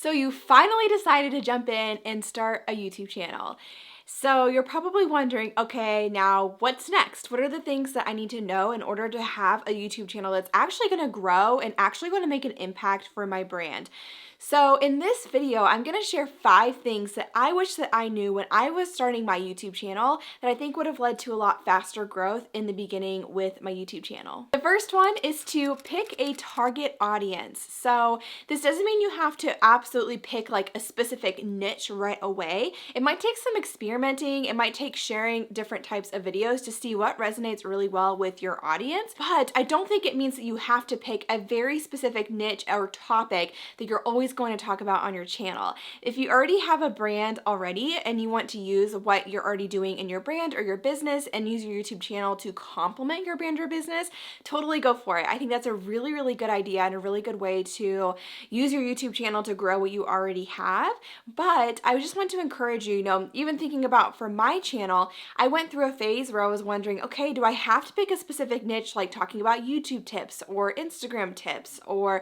So you finally decided to jump in and start a YouTube channel. So you're probably wondering, okay, now what's next? What are the things that I need to know in order to have a YouTube channel that's actually going to grow and actually going to make an impact for my brand? So in this video, I'm going to share 5 things that I wish that I knew when I was starting my YouTube channel that I think would have led to a lot faster growth in the beginning with my YouTube channel. The first one is to pick a target audience. So this doesn't mean you have to absolutely pick like a specific niche right away. It might take some experimenting. It might take sharing different types of videos to see what resonates really well with your audience. But I don't think it means that you have to pick a very specific niche or topic that you're always going to talk about on your channel. If you already have a brand already and you want to use what you're already doing in your brand or your business and use your YouTube channel to complement your brand or business, totally go for it. I think that's a really, really good idea and a really good way to use your YouTube channel to grow what you already have. But I just want to encourage you, even thinking about for my channel, I went through a phase where I was wondering, okay, do I have to pick a specific niche like talking about YouTube tips or Instagram tips, or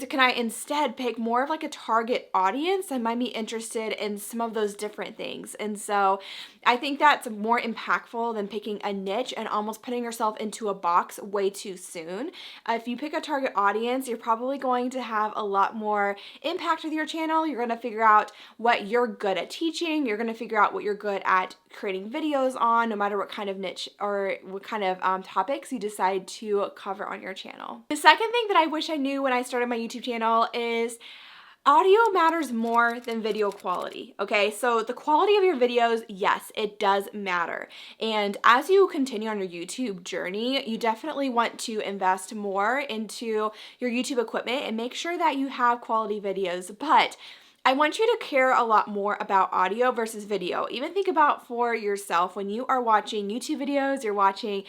can I instead pick more of like a target audience that might be interested in some of those different things? And so I think that's more impactful than picking a niche and almost putting yourself into a box way too soon. If you pick a target audience, you're probably going to have a lot more impact with your channel. You're going to figure out what you're good at teaching. You're going to figure out what you're good at creating videos on, no matter what kind of niche or what kind of topics you decide to cover on your channel. The second thing that I wish I knew when I started my YouTube channel is audio matters more than video quality, okay? So the quality of your videos, yes, it does matter. And as you continue on your YouTube journey, you definitely want to invest more into your YouTube equipment and make sure that you have quality videos. But I want you to care a lot more about audio versus video. Even think about for yourself when you are watching YouTube videos, you're watching,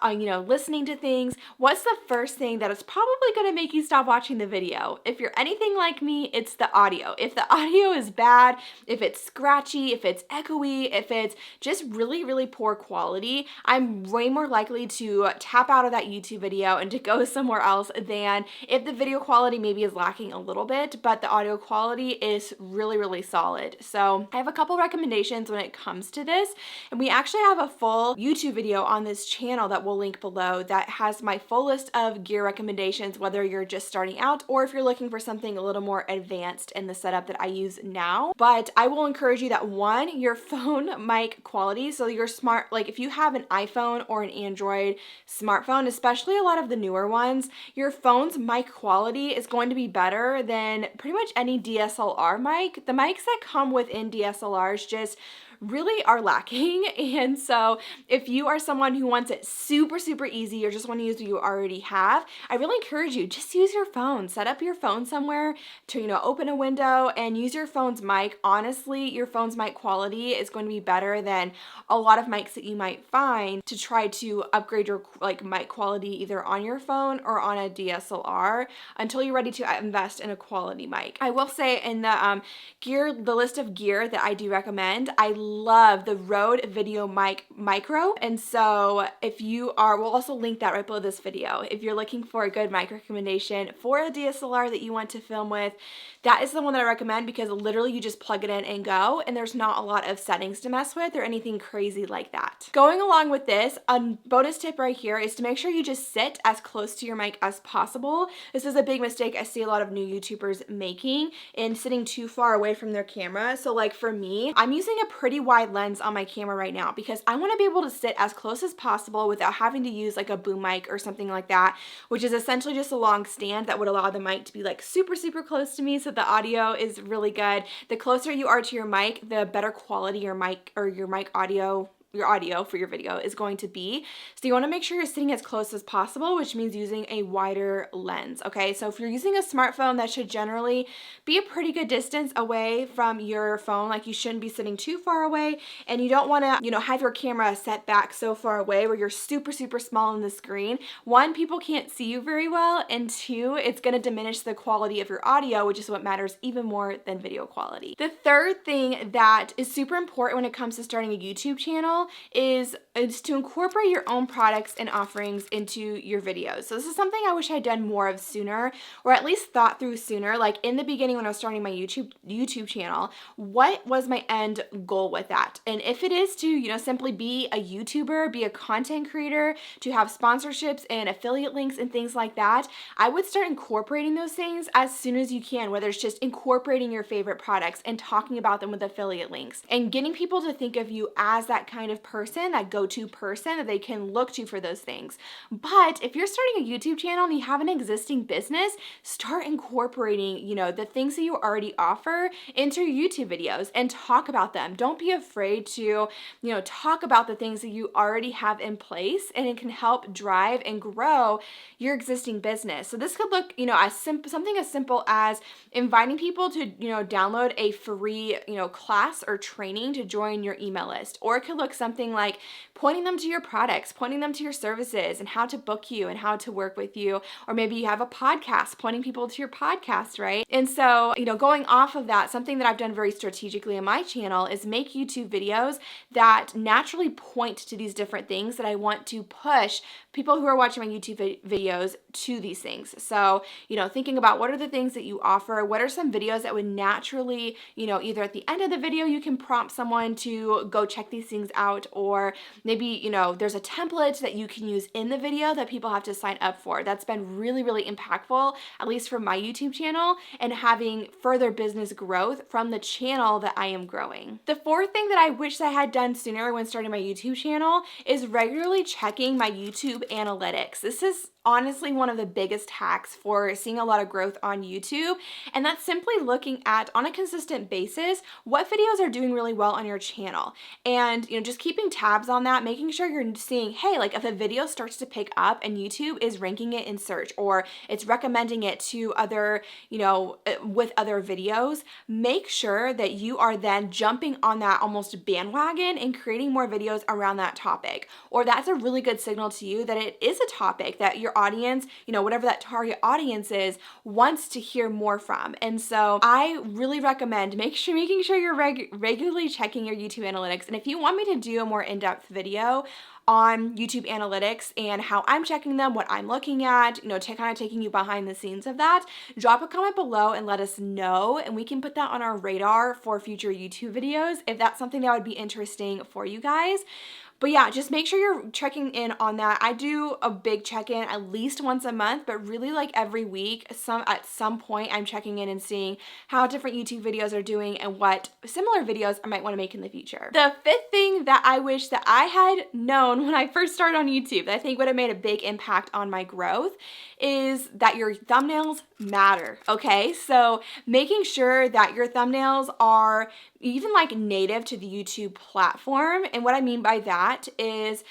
listening to things. What's the first thing that is probably going to make you stop watching the video? If you're anything like me, it's the audio. If the audio is bad, if it's scratchy, if it's echoey, if it's just really, really poor quality, I'm way more likely to tap out of that YouTube video and to go somewhere else than if the video quality maybe is lacking a little bit, but the audio quality is really, really solid. So I have a couple recommendations when it comes to this, and we actually have a full YouTube video on this channel that we'll link below that has my full list of gear recommendations, whether you're just starting out or if you're looking for something a little more advanced in the setup that I use now. But I will encourage you that one, your phone mic quality, so your smart, like if you have an iPhone or an Android smartphone, especially a lot of the newer ones, your phone's mic quality is going to be better than pretty much any DSLR mic. The mics that come within DSLRs just really are lacking. And so if you are someone who wants it super, super easy or just want to use what you already have, I really encourage you, just use your phone. Set up your phone somewhere to, open a window and use your phone's mic. Honestly, your phone's mic quality is going to be better than a lot of mics that you might find to try to upgrade your mic quality either on your phone or on a DSLR until you're ready to invest in a quality mic. I will say in the list of gear that I do recommend, I love the Rode Video Mic Micro. And so if you are, we'll also link that right below this video. If you're looking for a good mic recommendation for a DSLR that you want to film with, that is the one that I recommend because literally you just plug it in and go, and there's not a lot of settings to mess with or anything crazy like that. Going along with this, a bonus tip right here is to make sure you just sit as close to your mic as possible. This is a big mistake I see a lot of new YouTubers making in sitting too far away from their camera. So like for me, I'm using a pretty wide lens on my camera right now because I want to be able to sit as close as possible without having to use like a boom mic or something like that, which is essentially just a long stand that would allow the mic to be like super, super close to me so the audio is really good. The closer you are to your mic, the better quality your mic audio for your video is going to be. So you want to make sure you're sitting as close as possible, which means using a wider lens, okay? So if you're using a smartphone, that should generally be a pretty good distance away from your phone. Like you shouldn't be sitting too far away, and you don't want to, have your camera set back so far away where you're super, super small on the screen. One, people can't see you very well, and two, it's going to diminish the quality of your audio, which is what matters even more than video quality. The third thing that is super important when it comes to starting a YouTube channel channel is to incorporate your own products and offerings into your videos. So this is something I wish I'd done more of sooner, or at least thought through sooner. Like in the beginning when I was starting my YouTube channel, what was my end goal with that? And if it is to, simply be a YouTuber, be a content creator, to have sponsorships and affiliate links and things like that, I would start incorporating those things as soon as you can, whether it's just incorporating your favorite products and talking about them with affiliate links and getting people to think of you as that kind of person, that go-to person that they can look to for those things. But if you're starting a YouTube channel and you have an existing business, start incorporating, the things that you already offer into your YouTube videos and talk about them. Don't be afraid to, talk about the things that you already have in place, and it can help drive and grow your existing business. So this could look, as something as simple as inviting people to, download a free, class or training to join your email list. Or it could look something like pointing them to your products, pointing them to your services and how to book you and how to work with you. Or maybe you have a podcast, pointing people to your podcast, right? And so, going off of that, something that I've done very strategically in my channel is make YouTube videos that naturally point to these different things that I want to push people who are watching my YouTube videos to these things. So, thinking about what are the things that you offer, what are some videos that would naturally, either at the end of the video, you can prompt someone to go check these things out, or maybe, there's a template that you can use in the video that people have to sign up for. That's been really, really impactful, at least for my YouTube channel, and having further business growth from the channel that I am growing. The fourth thing that I wish I had done sooner when starting my YouTube channel is regularly checking my YouTube analytics. This is honestly one of the biggest hacks for seeing a lot of growth on YouTube, and that's simply looking at, on a consistent basis, what videos are doing really well on your channel, and just keeping tabs on that, making sure you're seeing, hey, like if a video starts to pick up and YouTube is ranking it in search, or it's recommending it to other, with other videos, make sure that you are then jumping on that almost bandwagon and creating more videos around that topic. Or that's a really good signal to you that it is a topic that your audience, whatever that target audience is, wants to hear more from. And so I really recommend making sure you're regularly checking your YouTube analytics. And if you want me to do a more in-depth video on YouTube analytics and how I'm checking them, what I'm looking at, kind of taking you behind the scenes of that, drop a comment below and let us know, and we can put that on our radar for future YouTube videos if that's something that would be interesting for you guys. But yeah, just make sure you're checking in on that. I do a big check-in at least once a month, but really like every week, at some point I'm checking in and seeing how different YouTube videos are doing and what similar videos I might want to make in the future. The fifth thing that I wish that I had known when I first started on YouTube that I think would have made a big impact on my growth is that your thumbnails matter, okay? So making sure that your thumbnails are even like native to the YouTube platform. And what I mean by that is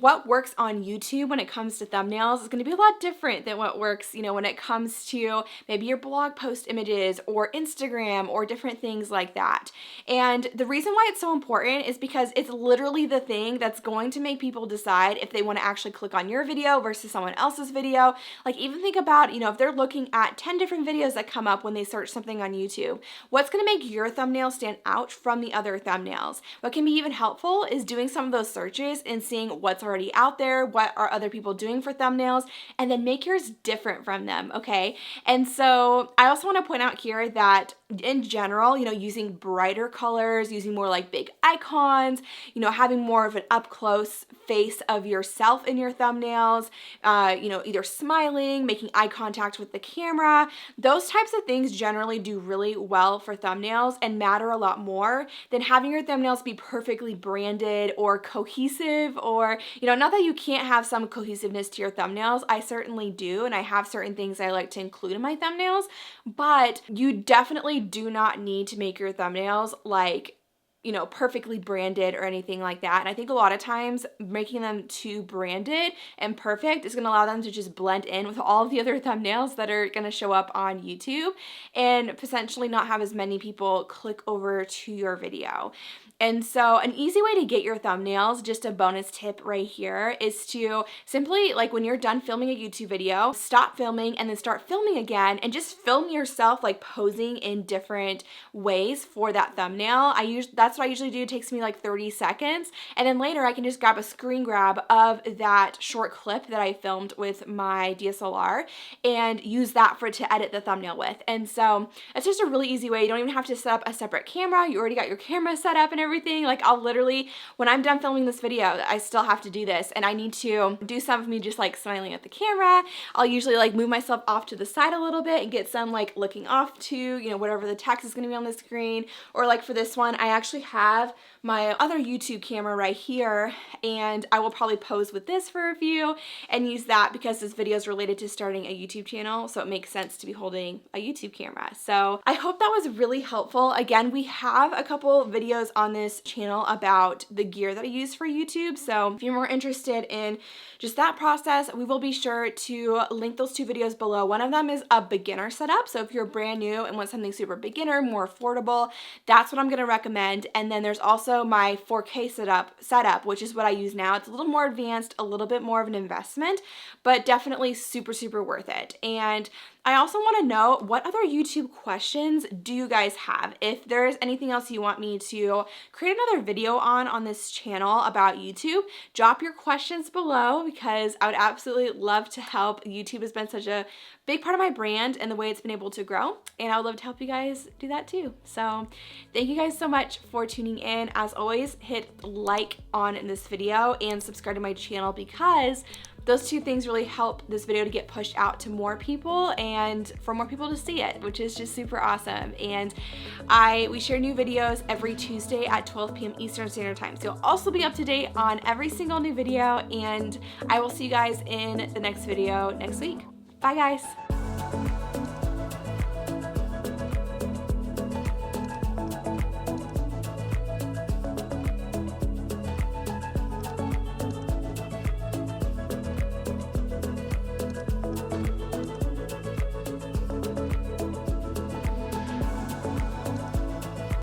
what works on YouTube when it comes to thumbnails is going to be a lot different than what works, when it comes to maybe your blog post images or Instagram or different things like that. And the reason why it's so important is because it's literally the thing that's going to make people decide if they want to actually click on your video versus someone else's video. Like even think about, if they're looking at 10 different videos that come up when they search something on YouTube, what's going to make your thumbnail stand out from the other thumbnails? What can be even helpful is doing some of those searches and seeing what's already out there, what are other people doing for thumbnails, and then make yours different from them, okay? And so I also want to point out here that in general, using brighter colors, using more like big icons, having more of an up close face of yourself in your thumbnails, either smiling, making eye contact with the camera, those types of things generally do really well for thumbnails and matter a lot more than having your thumbnails be perfectly branded or cohesive, or, not that you can't have some cohesiveness to your thumbnails. I certainly do, and I have certain things I like to include in my thumbnails, but you definitely do not need to make your thumbnails like perfectly branded or anything like that. And I think a lot of times making them too branded and perfect is going to allow them to just blend in with all of the other thumbnails that are going to show up on YouTube and potentially not have as many people click over to your video. And so an easy way to get your thumbnails, just a bonus tip right here, is to simply, like when you're done filming a YouTube video, stop filming and then start filming again and just film yourself like posing in different ways for that thumbnail. That's that's what I usually do. It takes me like 30 seconds. And then later I can just grab a screen grab of that short clip that I filmed with my DSLR and use that to edit the thumbnail with. And so it's just a really easy way. You don't even have to set up a separate camera. You already got your camera set up and everything. Like I'll literally, when I'm done filming this video, I still have to do this, and I need to do some of me just like smiling at the camera. I'll usually like move myself off to the side a little bit and get some like looking off to, you know, whatever the text is going to be on the screen. Or like for this one, I actually have my other YouTube camera right here, and I will probably pose with this for a few and use that because this video is related to starting a YouTube channel, so it makes sense to be holding a YouTube camera. So I hope that was really helpful. Again, we have a couple videos on this channel about the gear that I use for YouTube, so if you're more interested in just that process, we will be sure to link those two videos below. One of them is a beginner setup, so if you're brand new and want something super beginner, more affordable, that's what I'm going to recommend. And then there's also my 4K setup, which is what I use now. It's a little more advanced, a little bit more of an investment, but definitely super, super worth it. And I also want to know, what other YouTube questions do you guys have? If there's anything else you want me to create another video on this channel about YouTube, drop your questions below because I would absolutely love to help. YouTube has been such a big part of my brand and the way it's been able to grow, and I would love to help you guys do that too. So thank you guys so much for tuning in. As always, hit like on this video and subscribe to my channel because those two things really help this video to get pushed out to more people and for more people to see it, which is just super awesome. And we share new videos every Tuesday at 12 p.m. Eastern Standard Time. So you'll also be up to date on every single new video, and I will see you guys in the next video next week. Bye guys.